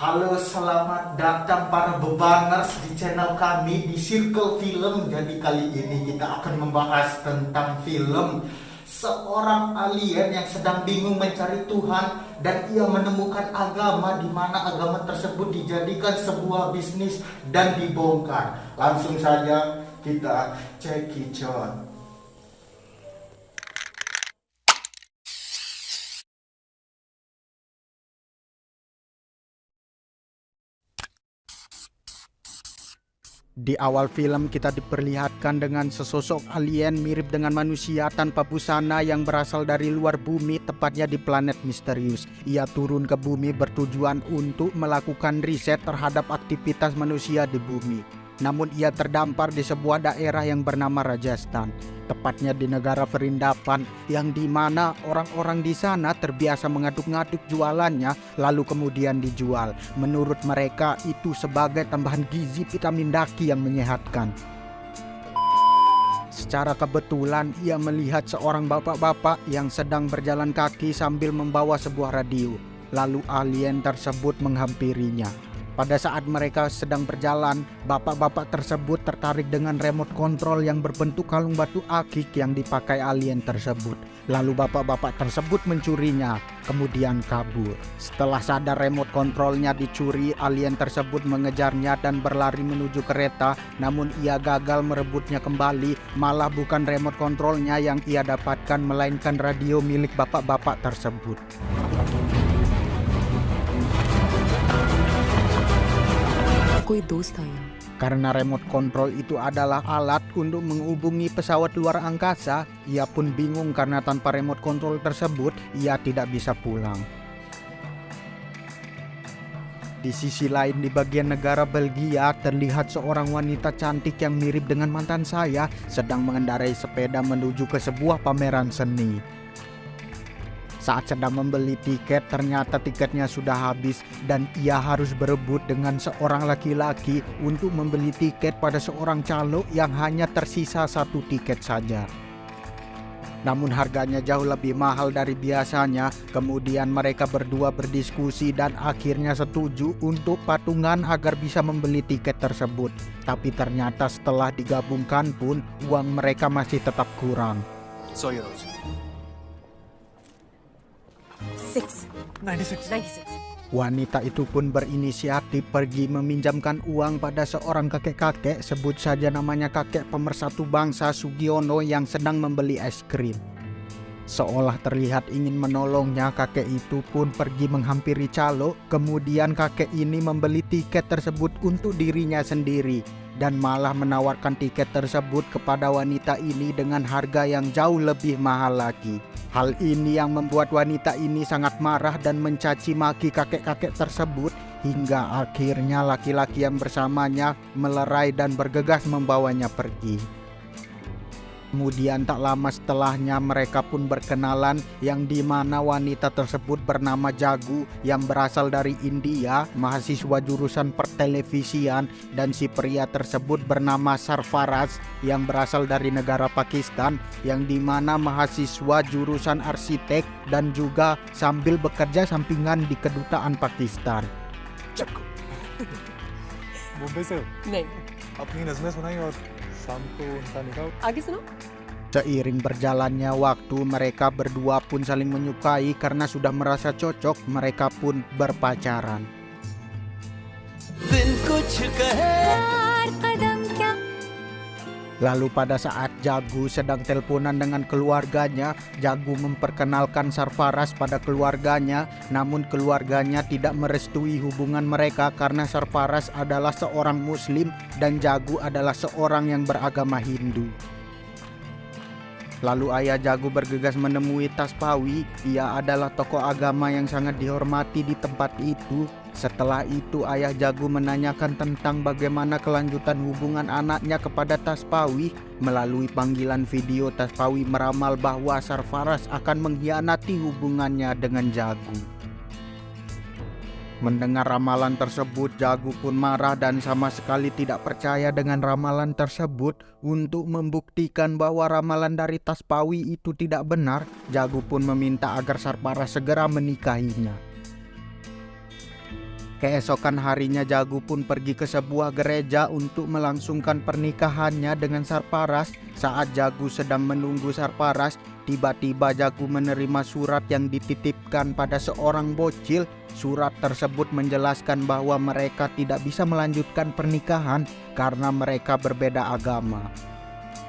Halo, selamat datang para bebangers di channel kami di Circle Film. Jadi kali ini kita akan membahas tentang film seorang alien yang sedang bingung mencari Tuhan dan ia menemukan agama di mana agama tersebut dijadikan sebuah bisnis dan dibongkar. Langsung saja kita check it out. Di awal film kita diperlihatkan dengan sesosok alien mirip dengan manusia tanpa busana yang berasal dari luar bumi, tepatnya di planet misterius. Ia turun ke bumi bertujuan untuk melakukan riset terhadap aktivitas manusia di bumi. Namun ia terdampar di sebuah daerah yang bernama Rajasthan, tepatnya di negara Verindavan, yang dimana orang-orang di sana terbiasa mengaduk-ngaduk jualannya lalu kemudian dijual. Menurut mereka itu sebagai tambahan gizi vitamin daki yang menyehatkan. Secara kebetulan ia melihat seorang bapak-bapak yang sedang berjalan kaki sambil membawa sebuah radio. Lalu alien tersebut menghampirinya. Pada saat mereka sedang berjalan, bapak-bapak tersebut tertarik dengan remote control yang berbentuk kalung batu akik yang dipakai alien tersebut. Lalu bapak-bapak tersebut mencurinya, kemudian kabur. Setelah sadar remote controlnya dicuri, alien tersebut mengejarnya dan berlari menuju kereta. Namun ia gagal merebutnya kembali, malah bukan remote controlnya yang ia dapatkan, melainkan radio milik bapak-bapak tersebut. कोई दोस्त आया। Karena remote control itu adalah alat untuk menghubungi pesawat luar angkasa, ia pun bingung karena tanpa remote control tersebut ia tidak bisa pulang. Di sisi lain, di bagian negara Belgia, terlihat seorang wanita cantik yang mirip dengan mantan saya sedang mengendarai sepeda menuju ke sebuah pameran seni. Saat sedang membeli tiket, ternyata tiketnya sudah habis dan ia harus berebut dengan seorang laki-laki untuk membeli tiket pada seorang calo yang hanya tersisa satu tiket saja. Namun harganya jauh lebih mahal dari biasanya. Kemudian mereka berdua berdiskusi dan akhirnya setuju untuk patungan agar bisa membeli tiket tersebut. Tapi ternyata setelah digabungkan pun uang mereka masih tetap kurang. So euros. 96. Wanita itu pun berinisiatif pergi meminjamkan uang pada seorang kakek-kakek, sebut saja namanya kakek pemersatu bangsa Sugiono yang sedang membeli es krim. Seolah terlihat ingin menolongnya, kakek itu pun pergi menghampiri calo. Kemudian kakek ini membeli tiket tersebut untuk dirinya sendiri dan malah menawarkan tiket tersebut kepada wanita ini dengan harga yang jauh lebih mahal lagi. Hal ini yang membuat wanita ini sangat marah dan mencaci maki kakek-kakek tersebut, hingga akhirnya laki-laki yang bersamanya melerai dan bergegas membawanya pergi. Kemudian tak lama setelahnya mereka pun berkenalan, yang dimana wanita tersebut bernama Jagu yang berasal dari India, mahasiswa jurusan pertelevisian, dan si pria tersebut bernama Sarfaraz yang berasal dari negara Pakistan, yang dimana mahasiswa jurusan arsitek dan juga sambil bekerja sampingan di kedutaan Pakistan. Mumbai से हो? नहीं, अपनी नज़में सुनाई और शाम को उनका निकाह। आगे सुनो। Seiring berjalannya waktu, mereka berdua pun saling menyukai. Karena sudah merasa cocok, mereka pun berpacaran. Lalu pada saat Jagu sedang teleponan dengan keluarganya, Jagu memperkenalkan Sarfaraz pada keluarganya. Namun keluarganya tidak merestui hubungan mereka karena Sarfaraz adalah seorang Muslim dan Jagu adalah seorang yang beragama Hindu. Lalu ayah Jagu bergegas menemui Taspawi. Ia adalah tokoh agama yang sangat dihormati di tempat itu. Setelah itu ayah Jagu menanyakan tentang bagaimana kelanjutan hubungan anaknya kepada Taspawi. Melalui panggilan video, Taspawi meramal bahwa Sarfaraz akan mengkhianati hubungannya dengan Jagu. Mendengar ramalan tersebut, Jagu pun marah dan sama sekali tidak percaya dengan ramalan tersebut. Untuk membuktikan bahwa ramalan dari Taspawi itu tidak benar, Jagu pun meminta agar Sarfaraz segera menikahinya. Keesokan harinya Jagu pun pergi ke sebuah gereja untuk melangsungkan pernikahannya dengan Sarparas. Saat Jagu sedang menunggu Sarparas, tiba-tiba Jagu menerima surat yang dititipkan pada seorang bocil. Surat tersebut menjelaskan bahwa mereka tidak bisa melanjutkan pernikahan karena mereka berbeda agama.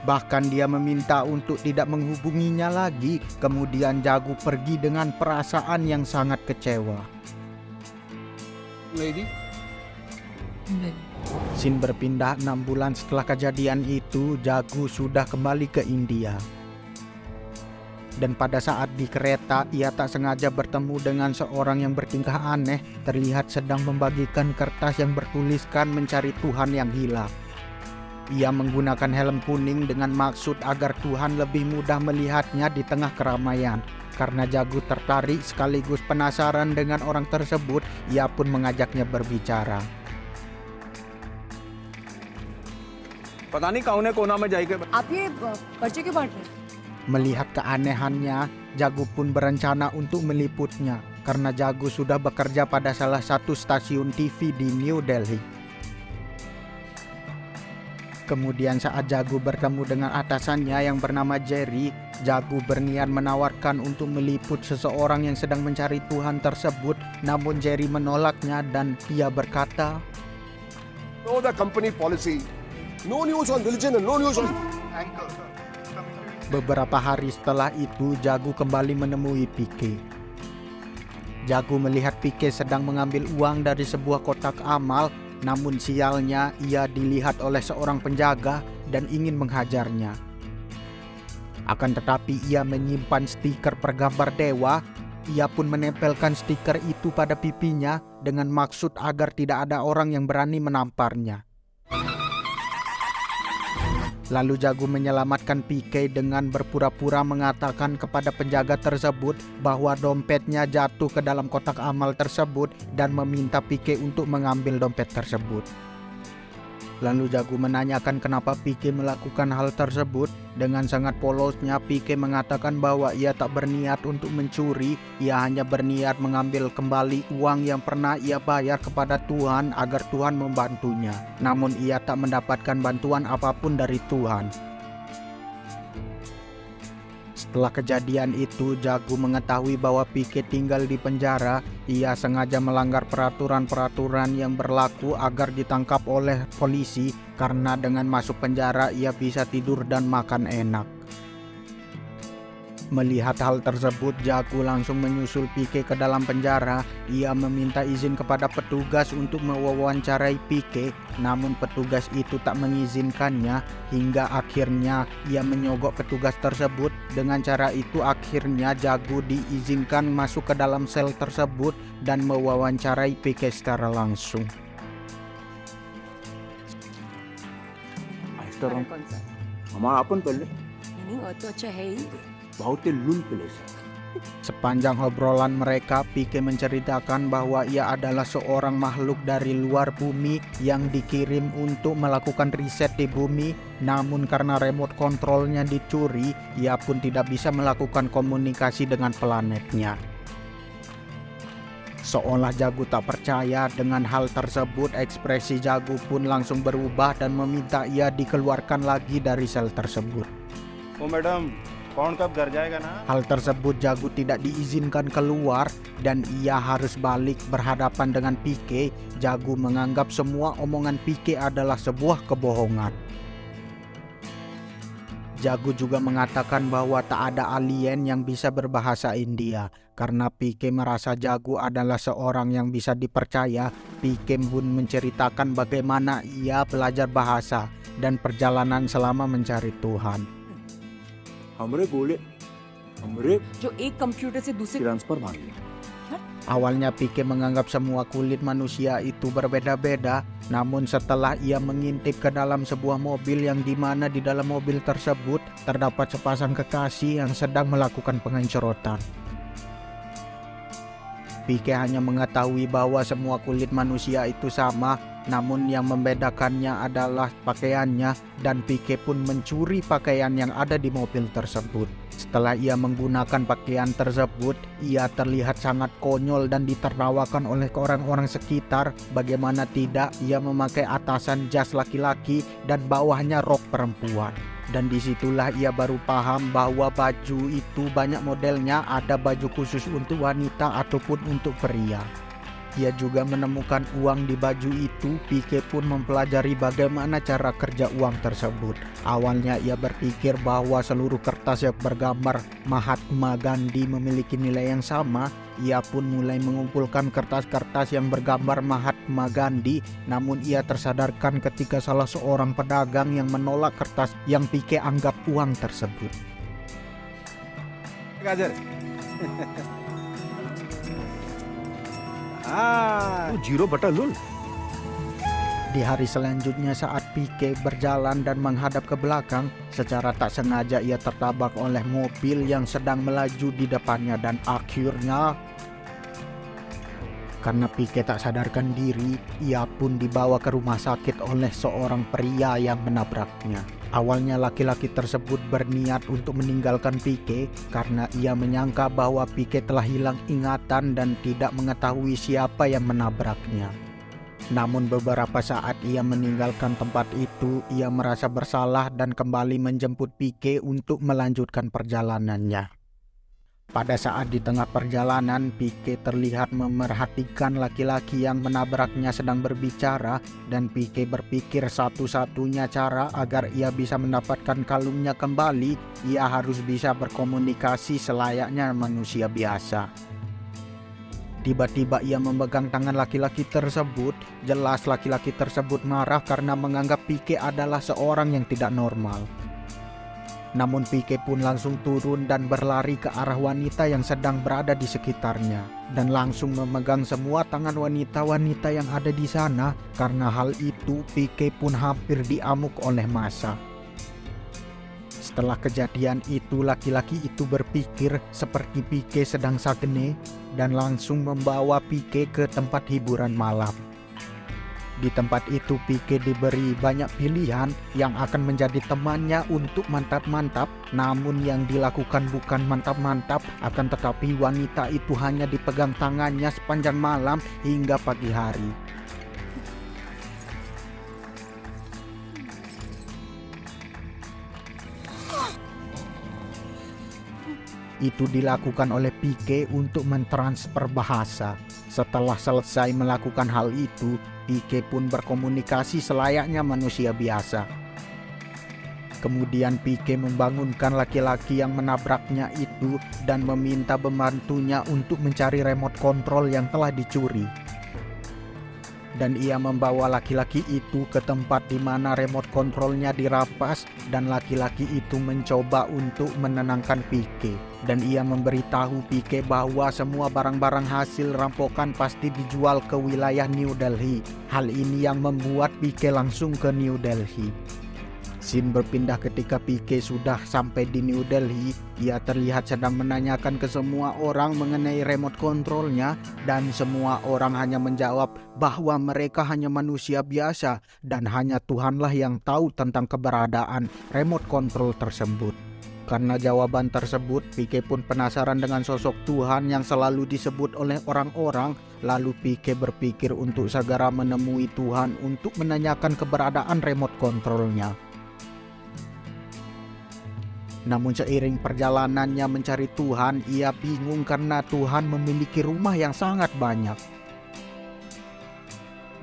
Bahkan dia meminta untuk tidak menghubunginya lagi. Kemudian Jagu pergi dengan perasaan yang sangat kecewa. Lady? Scene berpindah 6 bulan setelah kejadian itu, Jagu sudah kembali ke India. Dan pada saat di kereta, ia tak sengaja bertemu dengan seorang yang bertingkah aneh, terlihat sedang membagikan kertas yang bertuliskan mencari Tuhan yang hilang. Ia menggunakan helm kuning dengan maksud agar Tuhan lebih mudah melihatnya di tengah keramaian. Karena Jagu tertarik sekaligus penasaran dengan orang tersebut, ia pun mengajaknya berbicara. पता नहीं कौन है कोना में जाके आप ये पर्चे क्यों बांट रहे हैं? Melihat keanehannya, Jagu pun berencana untuk meliputnya karena Jagu sudah bekerja pada salah satu stasiun TV di New Delhi. Kemudian saat Jagu bertemu dengan atasannya yang bernama Jerry, Jagu berniat menawarkan untuk meliput seseorang yang sedang mencari Tuhan tersebut, namun Jerry menolaknya dan ia berkata, Know the company policy. No news on religion and no news on... Beberapa hari setelah itu, Jagu kembali menemui Pike. Jagu melihat Pike sedang mengambil uang dari sebuah kotak amal, namun sialnya ia dilihat oleh seorang penjaga dan ingin menghajarnya. Akan tetapi ia menyimpan stiker pergambar dewa. Ia pun menempelkan stiker itu pada pipinya dengan maksud agar tidak ada orang yang berani menamparnya. Lalu Jagu menyelamatkan Pike dengan berpura-pura mengatakan kepada penjaga tersebut bahwa dompetnya jatuh ke dalam kotak amal tersebut dan meminta Pike untuk mengambil dompet tersebut. Lalu Jagu menanyakan kenapa Pike melakukan hal tersebut. Dengan sangat polosnya Pike mengatakan bahwa ia tak berniat untuk mencuri, ia hanya berniat mengambil kembali uang yang pernah ia bayar kepada Tuhan agar Tuhan membantunya. Namun ia tak mendapatkan bantuan apapun dari Tuhan. Setelah kejadian itu, Jagu mengetahui bahwa Pike tinggal di penjara. Ia sengaja melanggar peraturan-peraturan yang berlaku agar ditangkap oleh polisi, karena dengan masuk penjara ia bisa tidur dan makan enak. Melihat hal tersebut, Jagu langsung menyusul Pike ke dalam penjara. Ia meminta izin kepada petugas untuk mewawancarai Pike, namun petugas itu tak mengizinkannya. Hingga akhirnya ia menyogok petugas tersebut. Dengan cara itu akhirnya Jagu diizinkan masuk ke dalam sel tersebut dan mewawancarai Pike secara langsung. अरे कौन सा? हमारा अपन पहले नहीं और तो अच्छा है ही. बहुत लून प्लेस है. Sepanjang obrolan mereka, Pike menceritakan bahwa ia adalah seorang makhluk dari luar bumi yang dikirim untuk melakukan riset di bumi. Namun karena remote kontrolnya dicuri, ia pun tidak bisa melakukan komunikasi dengan planetnya. Seolah Jagu tak percaya dengan hal tersebut, ekspresi Jagu pun langsung berubah dan meminta ia dikeluarkan lagi dari sel tersebut. ओ मैडम कौन कब घर जाएगा ना Hal tersebut Jagu tidak diizinkan keluar dan ia harus balik berhadapan dengan Pike. Jagu menganggap semua omongan Pike adalah sebuah kebohongan. Jagu juga mengatakan bahwa tak ada alien yang bisa berbahasa India. Karena Pike merasa Jagu adalah seorang yang bisa dipercaya, Pike pun menceritakan bagaimana ia belajar bahasa dan perjalanan selama mencari Tuhan. हमरे बोले हमरे जो एक कंप्यूटर से दूसरे ट्रांसफर मार लिया. Awalnya Pike menganggap semua kulit manusia itu berbeda-beda, namun setelah ia mengintip ke dalam sebuah mobil yang dimana di dalam mobil tersebut terdapat sepasang kekasih yang sedang melakukan pengencorotan. Pike hanya mengetahui bahwa semua kulit manusia itu sama, Namun yang membedakannya adalah pakaiannya, dan Pique pun mencuri pakaian yang ada di mobil tersebut. Setelah ia menggunakan pakaian tersebut, ia terlihat sangat konyol dan ditertawakan oleh orang-orang sekitar. Bagaimana tidak, ia memakai atasan jas laki-laki dan bawahnya rok perempuan. Dan disitulah ia baru paham bahwa baju itu banyak modelnya, ada baju khusus untuk wanita ataupun untuk pria. Ia juga menemukan uang di baju itu. Pique pun mempelajari bagaimana cara kerja uang tersebut. Awalnya ia berpikir bahwa seluruh kertas yang bergambar Mahatma Gandhi memiliki nilai yang sama. Ia pun mulai mengumpulkan kertas-kertas yang bergambar Mahatma Gandhi. Namun ia tersadarkan ketika salah seorang pedagang yang menolak kertas yang Pique anggap uang tersebut. गाजर तू जीरो बटा लुल Di hari selanjutnya saat Pique berjalan dan menghadap ke belakang, secara tak sengaja ia tertabrak oleh mobil yang sedang melaju di depannya, dan akhirnya karena Pique tak sadarkan diri, ia pun dibawa ke rumah sakit oleh seorang pria yang menabraknya. Awalnya laki-laki tersebut berniat untuk meninggalkan Pique karena ia menyangka bahwa Pique telah hilang ingatan dan tidak mengetahui siapa yang menabraknya. Namun beberapa saat ia meninggalkan tempat itu, ia merasa bersalah dan kembali menjemput Pique untuk melanjutkan perjalanannya. Pada saat di tengah perjalanan, Pique terlihat memerhatikan laki-laki yang menabraknya sedang berbicara, dan Pique berpikir satu-satunya cara agar ia bisa mendapatkan kalungnya kembali, ia harus bisa berkomunikasi selayaknya manusia biasa. Tiba-tiba ia memegang tangan laki-laki tersebut. Jelas laki-laki tersebut marah karena menganggap Pique adalah seorang yang tidak normal. Namun Pique pun langsung turun dan berlari ke arah wanita yang sedang berada di sekitarnya, dan langsung memegang semua tangan wanita-wanita yang ada di sana. Karena hal itu, Pique pun hampir diamuk oleh massa. Setelah kejadian itu, laki-laki itu berpikir seperti Pique sedang sakne dan langsung membawa Pique ke tempat hiburan malam. Di tempat itu Pique diberi banyak pilihan yang akan menjadi temannya untuk mantap-mantap. Namun yang dilakukan bukan mantap-mantap, akan tetapi wanita itu hanya dipegang tangannya sepanjang malam hingga pagi hari. Itu dilakukan oleh Pique untuk mentransfer bahasa. Setelah selesai melakukan hal itu, Pique pun berkomunikasi selayaknya manusia biasa. Kemudian Pique membangunkan laki-laki yang menabraknya itu dan meminta pembantunya untuk mencari remote control yang telah dicuri. Dan ia membawa laki-laki itu ke tempat di mana remote controlnya dirampas, dan laki-laki itu mencoba untuk menenangkan Pique. Dan ia memberitahu Pique bahwa semua barang-barang hasil rampokan pasti dijual ke wilayah New Delhi. Hal ini yang membuat Pique langsung ke New Delhi. Scene berpindah ketika Pique sudah sampai di New Delhi. Ia terlihat sedang menanyakan ke semua orang mengenai remote controlnya, dan semua orang hanya menjawab bahwa mereka hanya manusia biasa dan hanya Tuhanlah yang tahu tentang keberadaan remote control tersebut. Karena jawaban tersebut, Pique pun penasaran dengan sosok Tuhan yang selalu disebut oleh orang-orang. Lalu Pique berpikir untuk segera menemui Tuhan untuk menanyakan keberadaan remote controlnya. Namun seiring perjalanannya mencari Tuhan, ia bingung karena Tuhan memiliki rumah yang sangat banyak.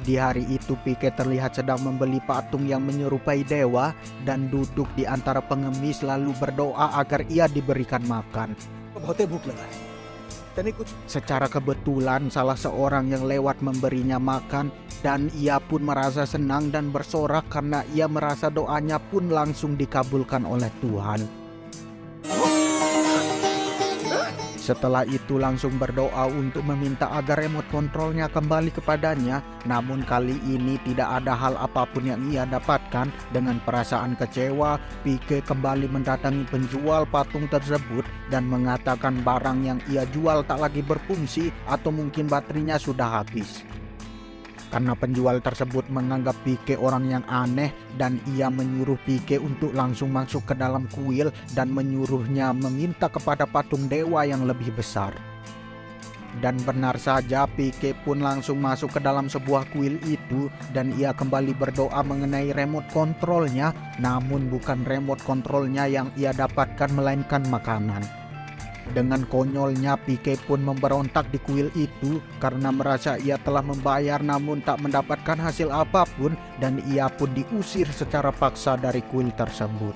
Di hari itu Pique terlihat sedang membeli patung yang menyerupai dewa dan duduk di antara pengemis lalu berdoa agar ia diberikan makan. Secara kebetulan salah seorang yang lewat memberinya makan, dan ia pun merasa senang dan bersorak karena ia merasa doanya pun langsung dikabulkan oleh Tuhan. Setelah itu langsung berdoa untuk meminta agar remote controlnya kembali kepadanya. Namun kali ini tidak ada hal apapun yang ia dapatkan. Dengan perasaan kecewa, Pique kembali mendatangi penjual patung tersebut dan mengatakan barang yang ia jual tak lagi berfungsi atau mungkin baterainya sudah habis. karena penjual tersebut menganggap Pike orang yang aneh dan ia menyuruh Pike untuk langsung masuk ke dalam kuil dan menyuruhnya meminta kepada patung dewa yang lebih besar. Dan benar saja, Pike pun langsung masuk ke dalam sebuah kuil itu dan ia kembali berdoa mengenai remote kontrolnya, namun bukan remote kontrolnya yang ia dapatkan melainkan makanan. Dengan konyolnya, Pike pun memberontak di kuil itu karena merasa ia telah membayar namun tak mendapatkan hasil apapun dan ia pun diusir secara paksa dari kuil tersebut.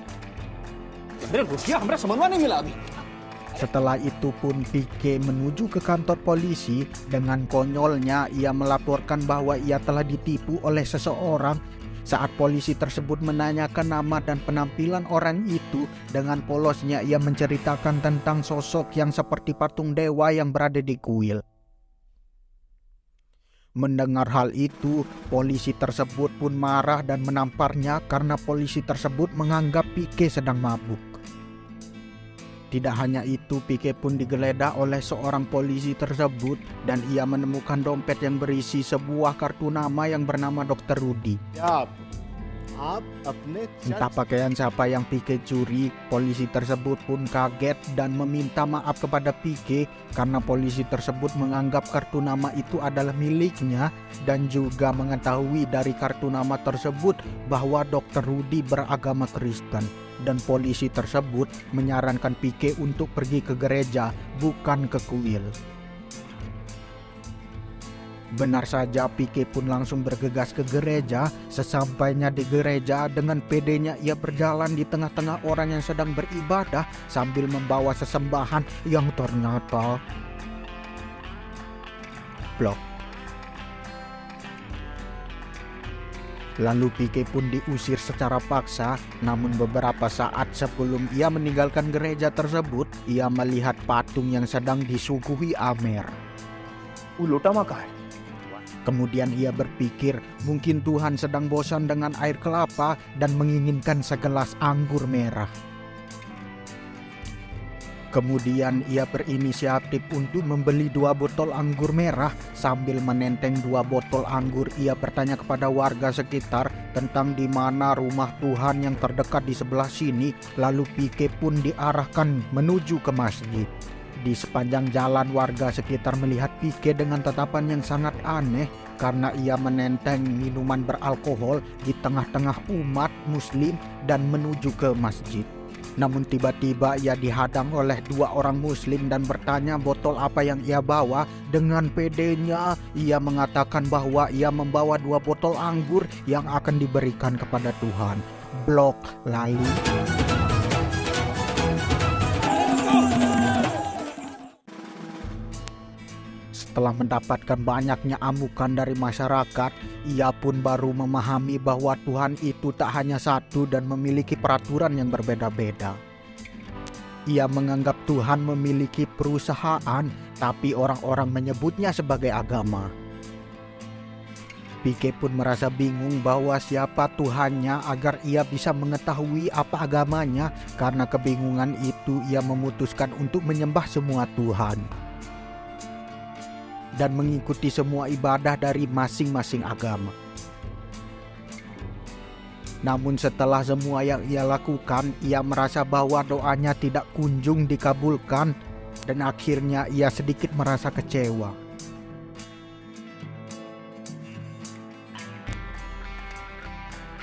Setelah itu pun Pike menuju ke kantor polisi. Dengan konyolnya ia melaporkan bahwa ia telah ditipu oleh seseorang. Saat polisi tersebut menanyakan nama dan penampilan orang itu, dengan polosnya ia menceritakan tentang sosok yang seperti patung dewa yang berada di kuil. Mendengar hal itu, polisi tersebut pun marah dan menamparnya karena polisi tersebut menganggap Pike sedang mabuk. Tidak hanya itu, Pike pun digeledah oleh seorang polisi tersebut dan ia menemukan dompet yang berisi sebuah kartu nama yang bernama Dr. Rudy. Entah pakaian siapa yang Pike curi, polisi tersebut pun kaget dan meminta maaf kepada Pike karena polisi tersebut menganggap kartu nama itu adalah miliknya dan juga mengetahui dari kartu nama tersebut bahwa Dr. Rudy beragama Kristen. Dan polisi tersebut menyarankan Pike untuk pergi ke gereja, bukan ke kuil. Benar saja, Pike pun langsung bergegas ke gereja. Sesampainya di gereja, dengan pedenya ia berjalan di tengah-tengah orang yang sedang beribadah sambil membawa sesembahan yang ternyata blok. Lalu Pike pun diusir secara paksa, namun beberapa saat sebelum ia meninggalkan gereja tersebut, ia melihat patung yang sedang disuguhi Amer. Kemudian ia berpikir mungkin Tuhan sedang bosan dengan air kelapa dan menginginkan segelas anggur merah. Kemudian ia berinisiatif untuk membeli 2 botol anggur merah. Sambil menenteng 2 botol anggur, ia bertanya kepada warga sekitar tentang di mana rumah Tuhan yang terdekat di sebelah sini. Lalu Pike pun diarahkan menuju ke masjid. Di sepanjang jalan, warga sekitar melihat Pike dengan tatapan yang sangat aneh karena ia menenteng minuman beralkohol di tengah-tengah umat muslim dan menuju ke masjid. Namun tiba-tiba ia dihadang oleh 2 orang muslim dan bertanya botol apa yang ia bawa. Dengan pedenya ia mengatakan bahwa ia membawa 2 botol anggur yang akan diberikan kepada Tuhan. Blok lalu. Setelah mendapatkan banyaknya amukan dari masyarakat, ia pun baru memahami bahwa Tuhan itu tak hanya satu dan memiliki peraturan yang berbeda-beda. Ia menganggap Tuhan memiliki perusahaan, tapi orang-orang menyebutnya sebagai agama. Pike pun merasa bingung bahwa siapa Tuhannya agar ia bisa mengetahui apa agamanya. Karena kebingungan itu, ia memutuskan untuk menyembah semua Tuhan dan mengikuti semua ibadah dari masing-masing agama. Namun setelah semua yang ia lakukan, ia merasa bahwa doanya tidak kunjung dikabulkan dan akhirnya ia sedikit merasa kecewa.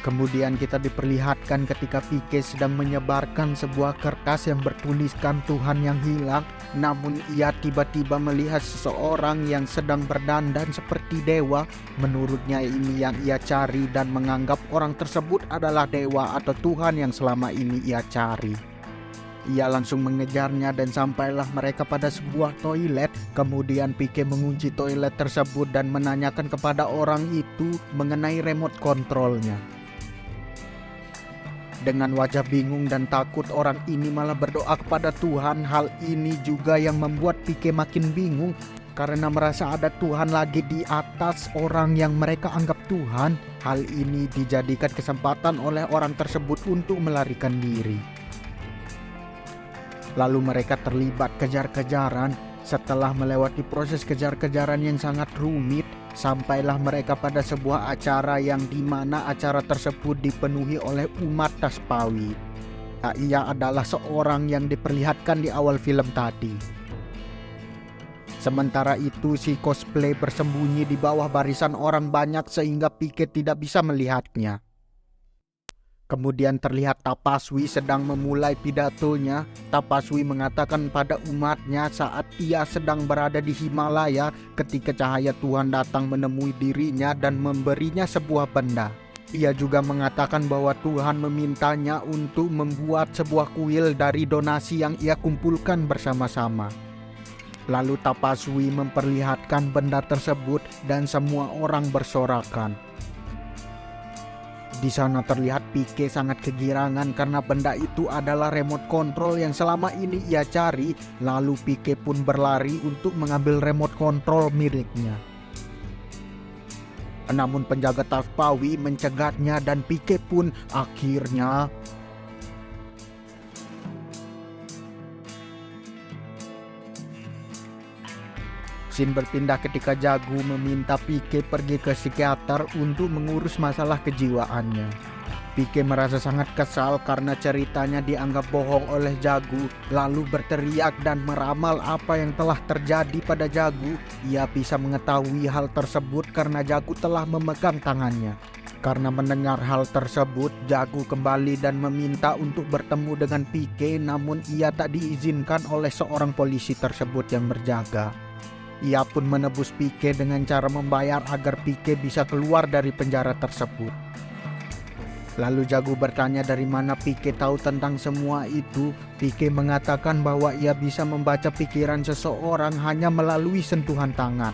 Kemudian kita diperlihatkan ketika Pike sedang menyebarkan sebuah kertas yang bertuliskan Tuhan yang hilang. Namun ia tiba-tiba melihat seseorang yang sedang berdandan seperti dewa. Menurutnya ini yang ia cari dan menganggap orang tersebut adalah dewa atau Tuhan yang selama ini ia cari. Ia langsung mengejarnya dan sampailah mereka pada sebuah toilet. Kemudian Pike mengunci toilet tersebut dan menanyakan kepada orang itu mengenai remote kontrolnya. Dengan wajah bingung dan takut, orang ini malah berdoa kepada Tuhan. Hal ini juga yang membuat Pike makin bingung karena merasa ada Tuhan lagi di atas orang yang mereka anggap Tuhan. Hal ini dijadikan kesempatan oleh orang tersebut untuk melarikan diri. Lalu mereka terlibat kejar-kejaran. Setelah melewati proses kejar-kejaran yang sangat rumit, Sampailah mereka pada sebuah acara yang dimana acara tersebut dipenuhi oleh umat Taspawi. Ia adalah seorang yang diperlihatkan di awal film tadi. Sementara itu si cosplay bersembunyi di bawah barisan orang banyak sehingga Pique tidak bisa melihatnya. Kemudian terlihat Tapaswi sedang memulai pidatonya. Tapaswi mengatakan pada umatnya saat ia sedang berada di Himalaya ketika cahaya Tuhan datang menemui dirinya dan memberinya sebuah benda. Ia juga mengatakan bahwa Tuhan memintanya untuk membuat sebuah kuil dari donasi yang ia kumpulkan bersama-sama. Lalu Tapaswi memperlihatkan benda tersebut dan semua orang bersorakan. Di sana terlihat Pique sangat kegirangan karena benda itu adalah remote control yang selama ini ia cari. Lalu Pique pun berlari untuk mengambil remote control miliknya. Namun penjaga Taspawi mencegatnya dan Pique pun akhirnya Scene berpindah ketika Jagu meminta Pique pergi ke psikiater untuk mengurus masalah kejiwaannya. Pique merasa sangat kesal karena ceritanya dianggap bohong oleh Jagu, lalu berteriak dan meramal apa yang telah terjadi pada Jagu. Ia bisa mengetahui hal tersebut karena Jagu telah memegang tangannya. Karena mendengar hal tersebut, Jagu kembali dan meminta untuk bertemu dengan Pique, namun ia tak diizinkan oleh seorang polisi tersebut yang berjaga. Ia pun menebus Pique dengan cara membayar agar Pique bisa keluar dari penjara tersebut. Lalu Jagu bertanya dari mana Pique tahu tentang semua itu. Pique mengatakan bahwa ia bisa membaca pikiran seseorang hanya melalui sentuhan tangan.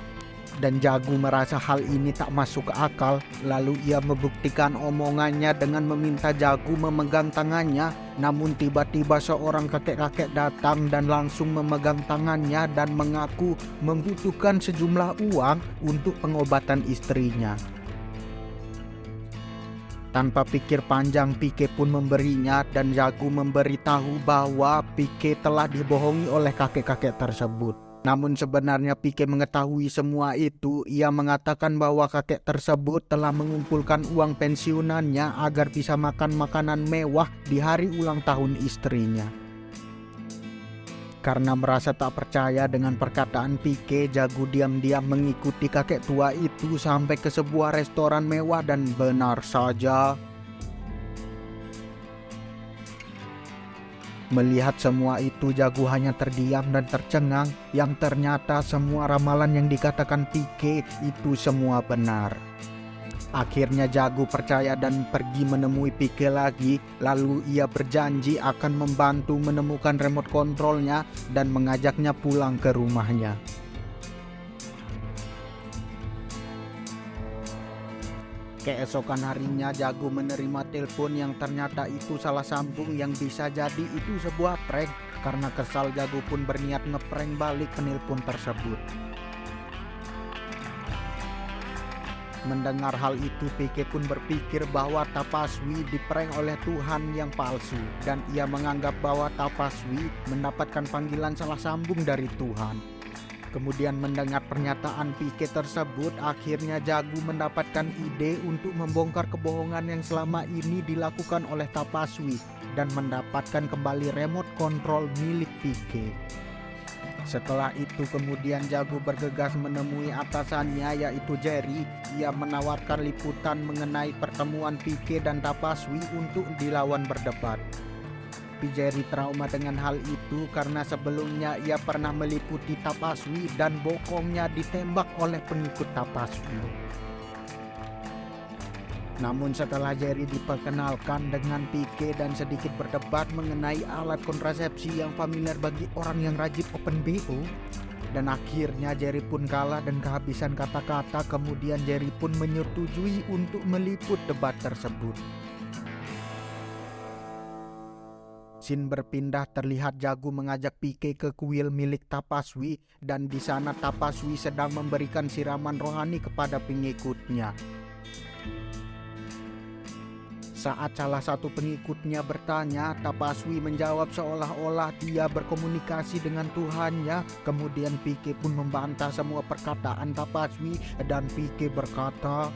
Dan Jagu merasa hal ini tak masuk akal. Lalu ia membuktikan omongannya dengan meminta Jagu memegang tangannya. Namun tiba-tiba seorang kakek-kakek datang dan langsung memegang tangannya dan mengaku membutuhkan sejumlah uang untuk pengobatan istrinya. Tanpa pikir panjang, Pique pun memberinya dan Jagu memberitahu bahwa Pique telah dibohongi oleh kakek-kakek tersebut. Namun sebenarnya Pique mengetahui semua itu. Ia mengatakan bahwa kakek tersebut telah mengumpulkan uang pensiunannya agar bisa makan makanan mewah di hari ulang tahun istrinya. Karena merasa tak percaya dengan perkataan Pique, Jagu diam-diam mengikuti kakek tua itu sampai ke sebuah restoran mewah dan benar saja, melihat semua itu Jagu hanya terdiam dan tercengang. Yang ternyata semua ramalan yang dikatakan Pique itu semua benar. Akhirnya Jagu percaya dan pergi menemui Pique lagi. Lalu ia berjanji akan membantu menemukan remote controlnya dan mengajaknya pulang ke rumahnya. Keesokan harinya Jagu menerima telepon yang ternyata itu salah sambung yang bisa jadi itu sebuah prank. Karena kesal, Jagu pun berniat ngeprank balik penelpon tersebut. Mendengar hal itu, Pique pun berpikir bahwa Tapaswi diprank oleh Tuhan yang palsu. Dan ia menganggap bahwa Tapaswi mendapatkan panggilan salah sambung dari Tuhan. Kemudian mendengar pernyataan Pique tersebut, akhirnya Jagu mendapatkan ide untuk membongkar kebohongan yang selama ini dilakukan oleh Tapaswi dan mendapatkan kembali remote control milik Pique. Setelah itu kemudian Jagu bergegas menemui atasannya yaitu Jerry. Ia menawarkan liputan mengenai pertemuan Pique dan Tapaswi untuk dilawan berdebat. Jerry trauma dengan hal itu karena sebelumnya ia pernah meliputi Tapaswi dan bokongnya ditembak oleh pengikut Tapaswi. Namun setelah Jerry diperkenalkan dengan Pique dan sedikit berdebat mengenai alat kontrasepsi yang familiar bagi orang yang rajin open BO, dan akhirnya Jerry pun kalah dan kehabisan kata-kata. Kemudian Jerry pun menyetujui untuk meliput debat tersebut. Scene berpindah, terlihat Jagu mengajak Pique ke kuil milik Tapaswi dan di sana Tapaswi sedang memberikan siraman rohani kepada pengikutnya. Saat salah satu pengikutnya bertanya, Tapaswi menjawab seolah-olah dia berkomunikasi dengan Tuhannya. Kemudian Pike pun membantah semua perkataan Tapaswi dan Pike berkata,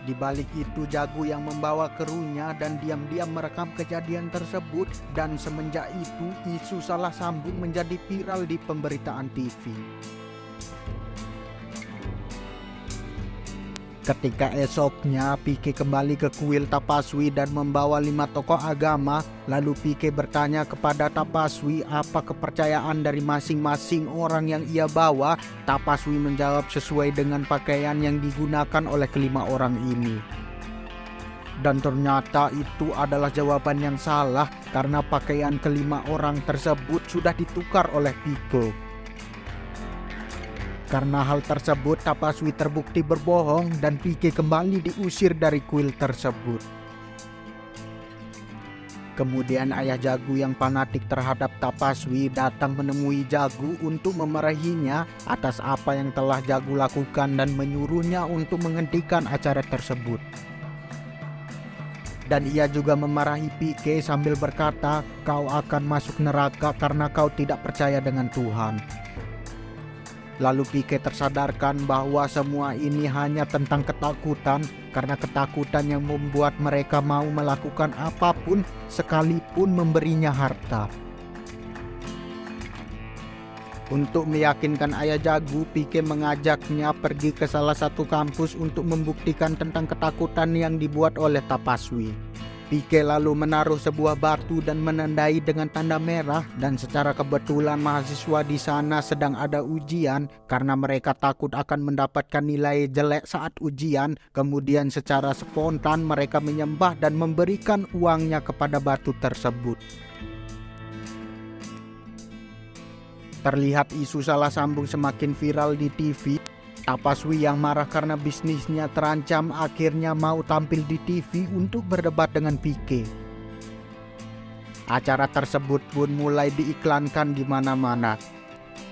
di balik itu Jagu yang membawa krunya dan diam-diam merekam kejadian tersebut, dan semenjak itu isu salah sambung menjadi viral di pemberitaan TV. Ketika esoknya Pike kembali ke kuil Tapaswi dan membawa 5 tokoh agama, lalu Pike bertanya kepada Tapaswi apa kepercayaan dari masing-masing orang yang ia bawa. Tapaswi menjawab sesuai dengan pakaian yang digunakan oleh kelima orang ini. Dan ternyata itu adalah jawaban yang salah karena pakaian kelima orang tersebut sudah ditukar oleh Pike. Karena hal tersebut, Tapaswi terbukti berbohong dan Pike kembali diusir dari kuil tersebut. Kemudian ayah Jagu yang fanatik terhadap Tapaswi datang menemui Jagu untuk memarahinya atas apa yang telah Jagu lakukan dan menyuruhnya untuk menghentikan acara tersebut. Dan ia juga memarahi Pike sambil berkata, "Kau akan masuk neraka karena kau tidak percaya dengan Tuhan." Lalu Pike tersadarkan bahwa semua ini hanya tentang ketakutan, karena ketakutan yang membuat mereka mau melakukan apapun sekalipun memberinya harta. Untuk meyakinkan ayah Jagu, Pike mengajaknya pergi ke salah satu kampus untuk membuktikan tentang ketakutan yang dibuat oleh Tapaswi. Pike lalu menaruh sebuah batu dan menandai dengan tanda merah, dan secara kebetulan mahasiswa di sana sedang ada ujian. Karena mereka takut akan mendapatkan nilai jelek saat ujian, kemudian secara spontan mereka menyembah dan memberikan uangnya kepada batu tersebut. Terlihat isu salah sambung semakin viral di TV. Tapaswi yang marah karena bisnisnya terancam akhirnya mau tampil di TV untuk berdebat dengan Pike. Acara tersebut pun mulai diiklankan di mana-mana.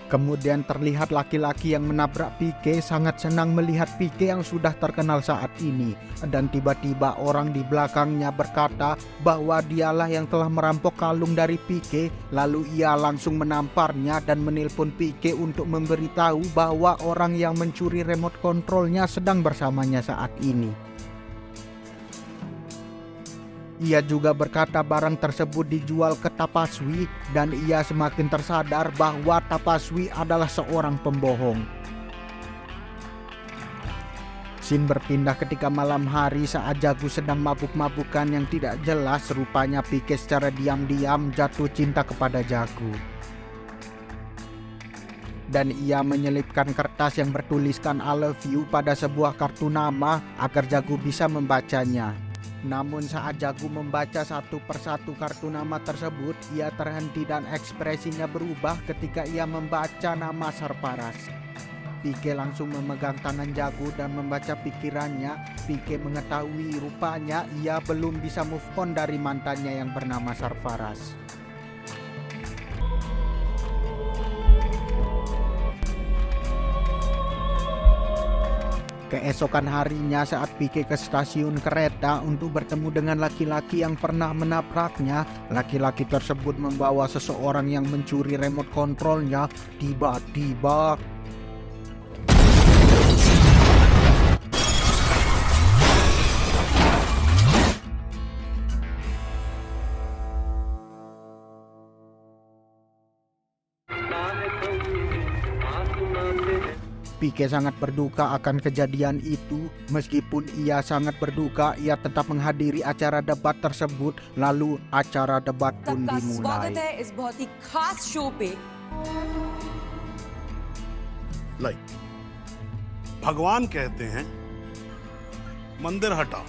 Kemudian terlihat laki-laki yang menabrak Pike sangat senang melihat Pike yang sudah terkenal saat ini. Dan tiba-tiba orang di belakangnya berkata bahwa dialah yang telah merampok kalung dari Pike. Lalu ia langsung menamparnya dan menelpon Pike untuk memberitahu bahwa orang yang mencuri remote controlnya sedang bersamanya saat ini. Ia juga berkata barang tersebut dijual ke Tapaswi, dan ia semakin tersadar bahwa Tapaswi adalah seorang pembohong. Scene berpindah ketika malam hari saat Jagu sedang mabuk-mabukan yang tidak jelas. Rupanya Pike secara diam-diam jatuh cinta kepada Jagu. Dan ia menyelipkan kertas yang bertuliskan I love you pada sebuah kartu nama agar Jagu bisa membacanya. Namun saat Jagu membaca satu persatu kartu nama tersebut, ia terhenti dan ekspresinya berubah ketika ia membaca nama Sarparas. Pike langsung memegang tangan Jagu dan membaca pikirannya. Pike mengetahui rupanya ia belum bisa move on dari mantannya yang bernama Sarparas. Keesokan harinya saat Pike ke stasiun kereta untuk bertemu dengan laki-laki yang pernah menabraknya, laki-laki tersebut membawa seseorang yang mencuri remote controlnya. Tiba-tiba Pike sangat berduka akan kejadian itu. Meskipun ia sangat berduka, ia tetap menghadiri acara debat tersebut. Lalu acara debat pun सबका dimulai. स्वागत है इस बहुत ही खास शो पे। लाइक भगवान कहते हैं मंदिर हटाओ,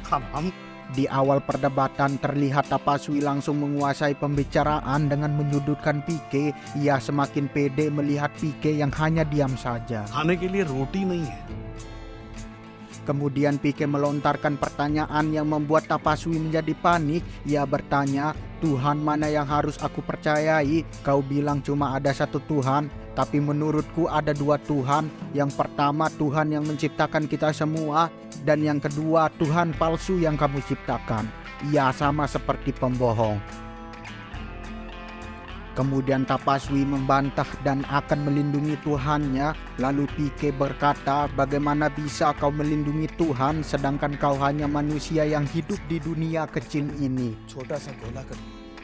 हम Di awal perdebatan terlihat Tapaswi langsung menguasai pembicaraan dengan menyudutkan Pike. Ia semakin pede melihat Pike yang hanya diam saja. खाने के लिए रोटी नहीं है। Kemudian Pike melontarkan pertanyaan yang membuat Tapaswi menjadi panik. Ia bertanya, Tuhan mana yang harus aku percayai? Kau bilang cuma ada satu Tuhan. Tapi menurutku ada dua Tuhan. Yang pertama Tuhan yang menciptakan kita semua, dan yang kedua Tuhan palsu yang kamu ciptakan. Ia sama seperti pembohong. Kemudian Tapaswi membantah dan akan melindungi Tuhannya. Lalu Pike berkata, bagaimana bisa kau melindungi Tuhan sedangkan kau hanya manusia yang hidup di dunia kecil ini. छोटा सा गोला कर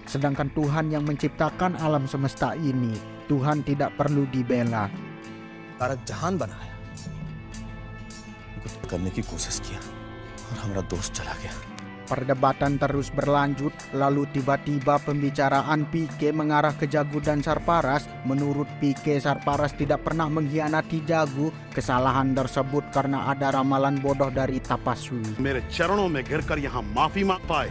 Sedangkan Tuhan yang menciptakan alam semesta ini, Tuhan tidak perlu dibela. तारा जहान बनाया उनको करने की कोशिश किया और हमारा दोस्त चला गया. Perdebatan terus berlanjut, lalu tiba-tiba pembicaraan Pike mengarah ke Jagu dan Sarparas. Menurut Pike, Sarparas tidak pernah mengkhianati Jagu. Kesalahan tersebut karena ada ramalan bodoh dari Tapaswi. मेरे चरणों में गिरकर यहाँ माफी मांग पाए.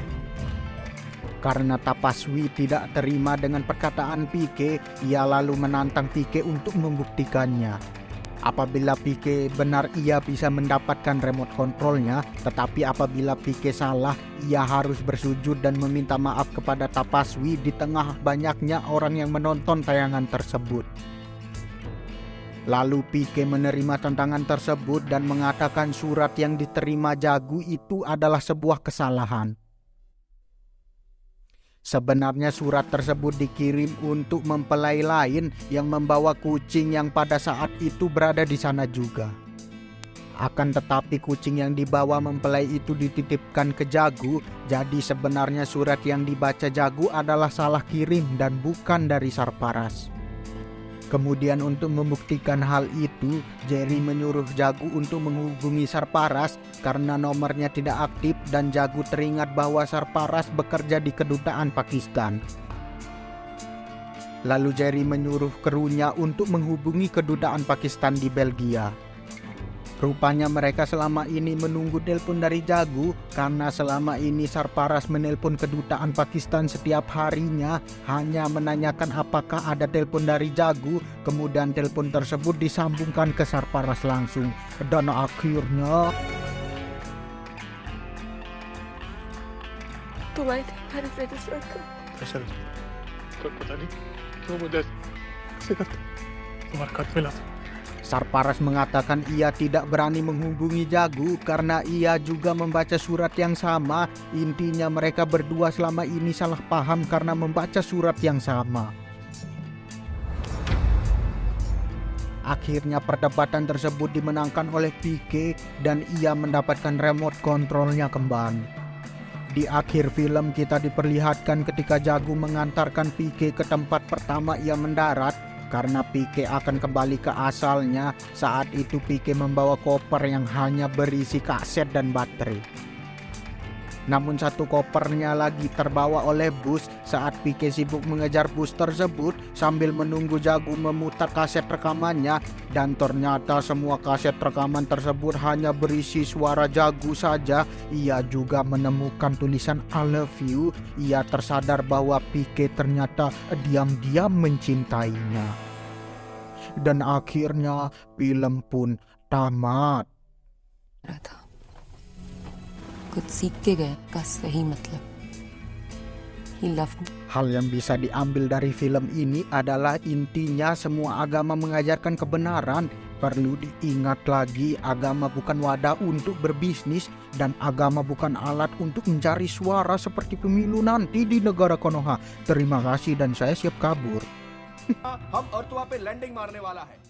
Karena Tapaswi tidak terima dengan perkataan Pike, ia lalu menantang Pike untuk membuktikannya. Apabila Pike benar, ia bisa mendapatkan remote kontrolnya, tetapi apabila Pike salah, ia harus bersujud dan meminta maaf kepada Tapaswi di tengah banyaknya orang yang menonton tayangan tersebut. Lalu Pike menerima tantangan tersebut dan mengatakan surat yang diterima Jagu itu adalah sebuah kesalahan. Sebenarnya surat tersebut dikirim untuk mempelai lain yang membawa kucing yang pada saat itu berada di sana juga. Akan tetapi kucing yang dibawa mempelai itu dititipkan ke Jagu, jadi sebenarnya surat yang dibaca Jagu adalah salah kirim dan bukan dari Sarparas. Kemudian untuk membuktikan hal itu, Jerry menyuruh Jagu untuk menghubungi Sarparas karena nomornya tidak aktif dan Jagu teringat bahwa Sarparas bekerja di kedutaan Pakistan. Lalu Jerry menyuruh krunya untuk menghubungi kedutaan Pakistan di Belgia. Rupanya mereka selama ini menunggu telepon dari Jagu karena selama ini Sarparas menelpon kedutaan Pakistan setiap harinya hanya menanyakan apakah ada telepon dari Jagu, kemudian telepon tersebut disambungkan ke Sarparas langsung. Dan akhirnya तुम्हारी तुम्हारे से दूसरा का प्रेशर तो पता नहीं क्यों मुझे ऐसे करते तुम्हारा खत मिला था. Sarparas mengatakan ia tidak berani menghubungi Jagu karena ia juga membaca surat yang sama. Intinya mereka berdua selama ini salah paham karena membaca surat yang sama. Akhirnya perdebatan tersebut dimenangkan oleh Pike dan ia mendapatkan remote kontrolnya kembali. Di akhir film kita diperlihatkan ketika Jagu mengantarkan Pike ke tempat pertama ia mendarat. Karena Pike akan kembali ke asalnya, saat itu Pike membawa koper yang hanya berisi kaset dan baterai. Namun satu kopernya lagi terbawa oleh bus saat Pike sibuk mengejar bus tersebut sambil menunggu Jagu memutar kaset rekamannya, dan ternyata semua kaset rekaman tersebut hanya berisi suara Jagu saja. Ia juga menemukan tulisan I love you. Ia tersadar bahwa Pike ternyata diam-diam mencintainya. Dan akhirnya film pun tamat. रहा था कुछ सीख के गया का सही मतलब he loved me. Hal yang bisa diambil dari film ini adalah intinya semua agama mengajarkan kebenaran. Perlu diingat lagi, agama bukan wadah untuk berbisnis dan agama bukan alat untuk mencari suara seperti pemilu nanti di negara Konoha. Terima kasih dan saya siap kabur. हम अर्थ पे लैंडिंग मारने वाला है.